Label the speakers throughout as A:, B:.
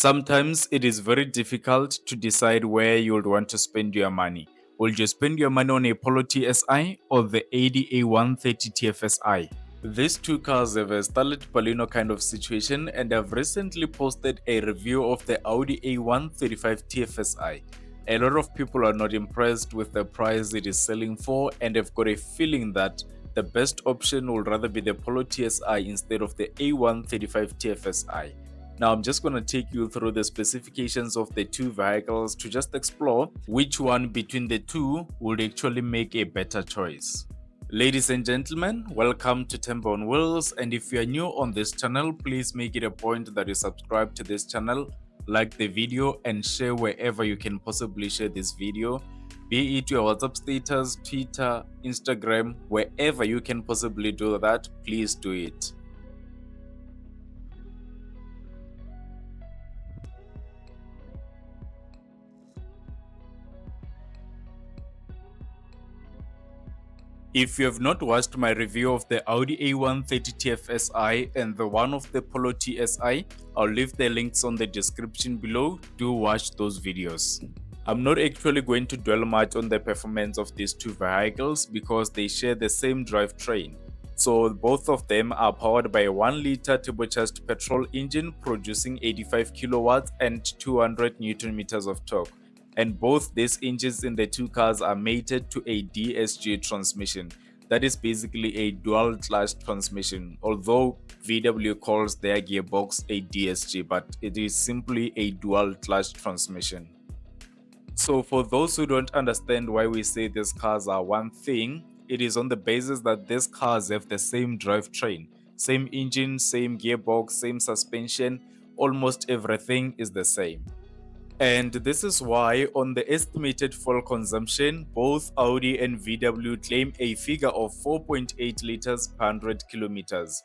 A: Sometimes it is very difficult to decide where you would want to spend your money. Will you spend your money on a Polo TSI or the Audi A1 TFSI? These two cars have a Starlet Baleno kind of situation, and I've recently posted a review of the Audi A1 TFSI. A lot of people are not impressed with the price it is selling for, and have got a feeling that the best option would rather be the Polo TSI instead of the A1 TFSI. Now I'm just going to take you through the specifications of the two vehicles to just explore which one between the two would actually make a better choice. Ladies and gentlemen, welcome to Tembo on Wheels, and if you are new on this channel, please make it a point that you subscribe to this channel, like the video and share wherever you can possibly share this video, be it your WhatsApp status, Twitter, Instagram, wherever you can possibly do that, please do it. If you have not watched my review of the Audi A1 TFSI and the one of the Polo TSI, I'll leave the links on the description below. Do watch those videos. I'm not actually going to dwell much on the performance of these two vehicles because they share the same drivetrain. So both of them are powered by a 1-liter turbocharged petrol engine producing 85 kilowatts and 200 Newton meters of torque. And both these engines in the two cars are mated to a DSG transmission. That is basically a dual clutch transmission, although VW calls their gearbox a DSG, but it is simply a dual clutch transmission. So for those who don't understand why we say these cars are one thing, it is on the basis that these cars have the same drivetrain, same engine, same gearbox, same suspension, almost everything is the same. And this is why on the estimated fuel consumption, both Audi and VW claim a figure of 4.8 liters per 100 kilometers.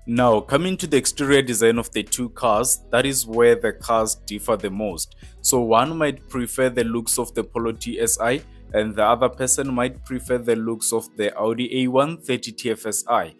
A: Now, coming to the exterior design of the two cars, that is where the cars differ the most. So one might prefer the looks of the Polo TSI, and the other person might prefer the looks of the Audi A1 TFSI.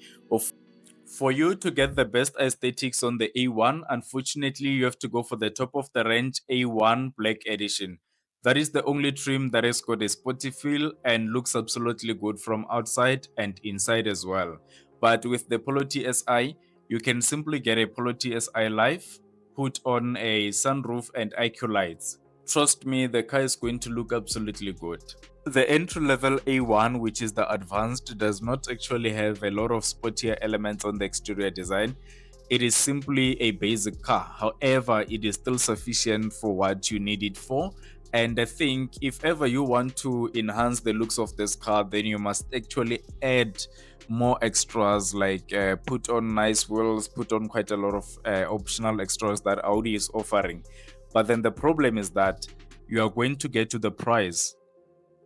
A: For you to get the best aesthetics on the A1, unfortunately, you have to go for the top of the range A1 Black Edition. That is the only trim that has got a sporty feel and looks absolutely good from outside and inside as well. But with the Polo TSI, you can simply get a Polo TSI Life, put on a sunroof and IQ lights. Trust me, the car is going to look absolutely good. The entry-level A1, which is the advanced, does not actually have a lot of sportier elements on the exterior design. It is simply a basic car. However, it is still sufficient for what you need it for. And I think if ever you want to enhance the looks of this car, then you must actually add more extras like put on nice wheels, put on quite a lot of optional extras that Audi is offering. But then the problem is that you are going to get to the price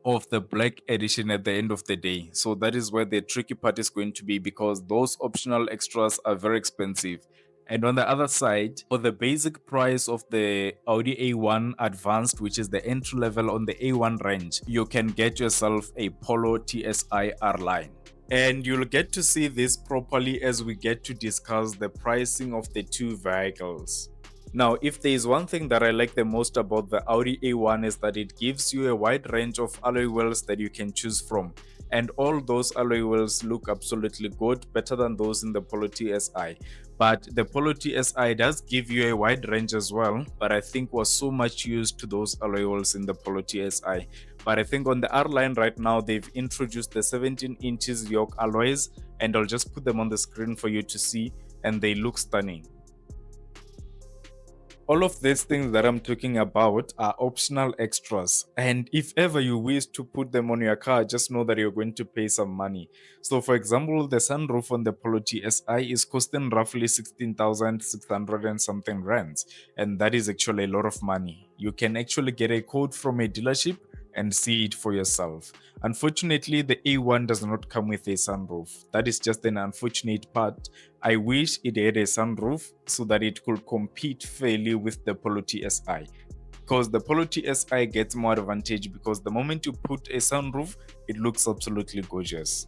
A: of the Black Edition at the end of the day. So that is where the tricky part is going to be, because those optional extras are very expensive. And on the other side, for the basic price of the Audi A1 Advanced, which is the entry level on the A1 range, you can get yourself a Polo TSI R line. And you'll get to see this properly as we get to discuss the pricing of the two vehicles. Now, if there is one thing that I like the most about the Audi A1 is that it gives you a wide range of alloy wheels that you can choose from. And all those alloy wheels look absolutely good, better than those in the Polo TSI. But the Polo TSI does give you a wide range as well, but I think was so much used to those alloy wheels in the Polo TSI. But I think on the R line right now, they've introduced the 17 inches yoke alloys, and I'll just put them on the screen for you to see, and they look stunning. All of these things that I'm talking about are optional extras, and if ever you wish to put them on your car, just know that you're going to pay some money. So for example, the sunroof on the Polo TSI is costing roughly 16,600 and something rands, and that is actually a lot of money. You can actually get a quote from a dealership and see it for yourself. Unfortunately, the A1 does not come with a sunroof. That is just an unfortunate part. I wish it had a sunroof so that it could compete fairly with the Polo TSI. because the Polo TSI gets more advantage because the moment you put a sunroof, it looks absolutely gorgeous.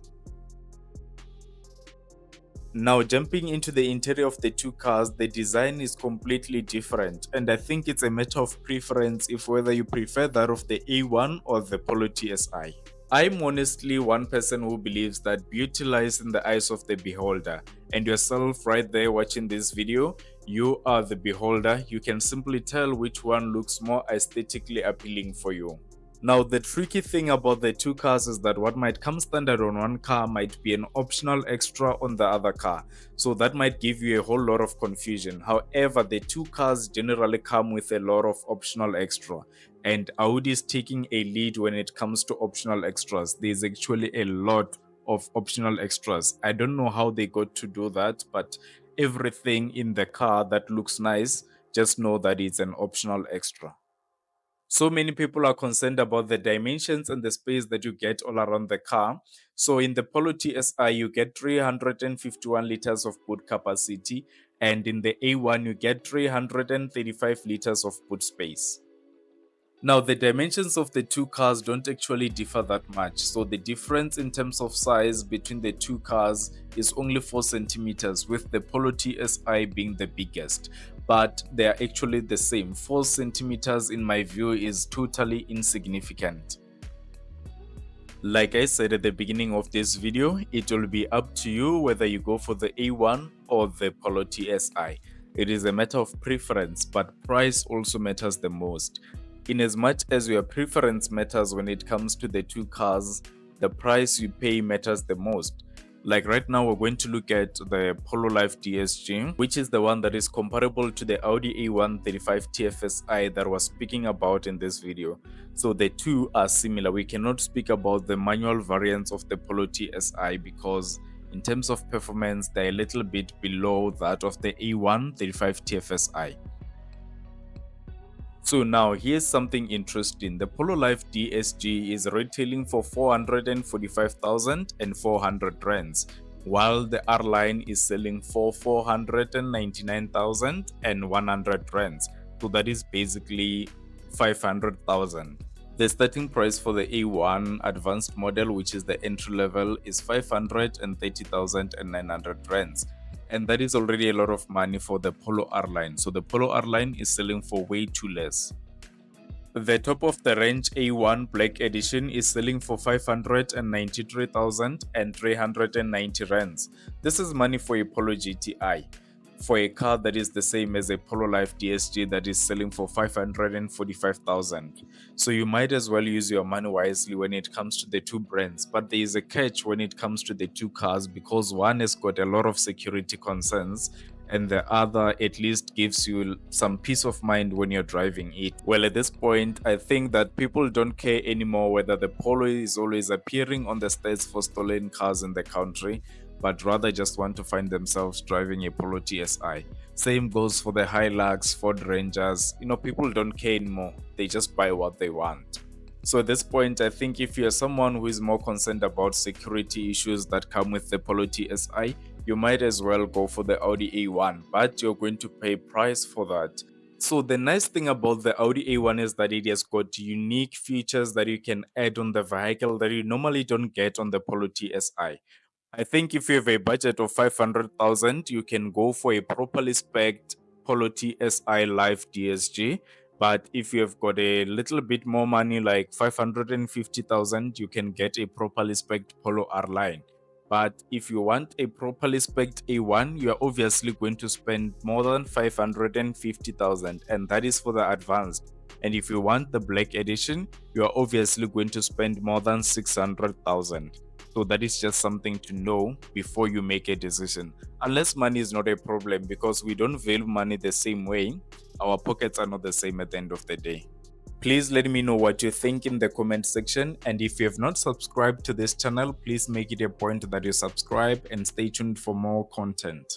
A: Now, jumping into the interior of the two cars, the design is completely different, and I think it's a matter of preference if whether you prefer that of the A1 or the Polo TSI. I'm honestly one person who believes that beauty lies in the eyes of the beholder, and yourself right there watching this video, you are the beholder. You can simply tell which one looks more aesthetically appealing for you. Now, the tricky thing about the two cars is that what might come standard on one car might be an optional extra on the other car. So that might give you a whole lot of confusion. However, the two cars generally come with a lot of optional extra. And Audi is taking a lead when it comes to optional extras. There's actually a lot of optional extras. I don't know how they got to do that, but everything in the car that looks nice, just know that it's an optional extra. So many people are concerned about the dimensions and the space that you get all around the car. So in the Polo TSI, you get 351 liters of boot capacity, and in the A1, you get 335 liters of boot space. Now, the dimensions of the two cars don't actually differ that much. So the difference in terms of size between the two cars is only 4 centimeters, with the Polo TSI being the biggest. But they are actually the same. 4 centimeters, in my view, is totally insignificant. Like I said at the beginning of this video, it will be up to you whether you go for the A1 or the Polo TSI. It is a matter of preference, but price also matters the most. In as much as your preference matters when it comes to the two cars, the price you pay matters the most. Like right now, we're going to look at the Polo Life DSG, which is the one that is comparable to the Audi A1 35 TFSI that I was speaking about in this video. So the two are similar. We cannot speak about the manual variants of the Polo TSI because in terms of performance, they're a little bit below that of the A1 35 TFSI. So now here's something interesting. The Polo Life DSG is retailing for 445,400 rands, while the R line is selling for 499,100 rands. So that is basically 500,000. The starting price for the A1 advanced model, which is the entry level, is 530,900 rands. And that is already a lot of money for the Polo R line. So the Polo R line is selling for way too less. The top of the range A1 Black Edition is selling for 593,390 rands. This is money for a Polo GTI. For a car that is the same as a Polo Life DSG that is selling for 545,000. So you might as well use your money wisely when it comes to the two brands. But there is a catch when it comes to the two cars because one has got a lot of security concerns and the other at least gives you some peace of mind when you're driving it. Well, at this point, I think that people don't care anymore whether the Polo is always appearing on the stats for stolen cars in the country, but rather just want to find themselves driving a Polo TSI. Same goes for the Hilux, Ford Rangers. People don't care anymore. They just buy what they want. So at this point, I think if you're someone who is more concerned about security issues that come with the Polo TSI, you might as well go for the Audi A1, but you're going to pay price for that. So the nice thing about the Audi A1 is that it has got unique features that you can add on the vehicle that you normally don't get on the Polo TSI. I think if you have a budget of 500,000, you can go for a properly spec'd Polo TSI Life DSG. But if you have got a little bit more money, like 550,000, you can get a properly spec'd Polo R line. But if you want a properly spec'd A1, you are obviously going to spend more than 550,000, and that is for the advanced. And if you want the Black Edition, you are obviously going to spend more than 600,000. So that is just something to know before you make a decision. Unless money is not a problem, because we don't value money the same way, our pockets are not the same at the end of the day. Please let me know what you think in the comment section, and if you have not subscribed to this channel, please make it a point that you subscribe and stay tuned for more content.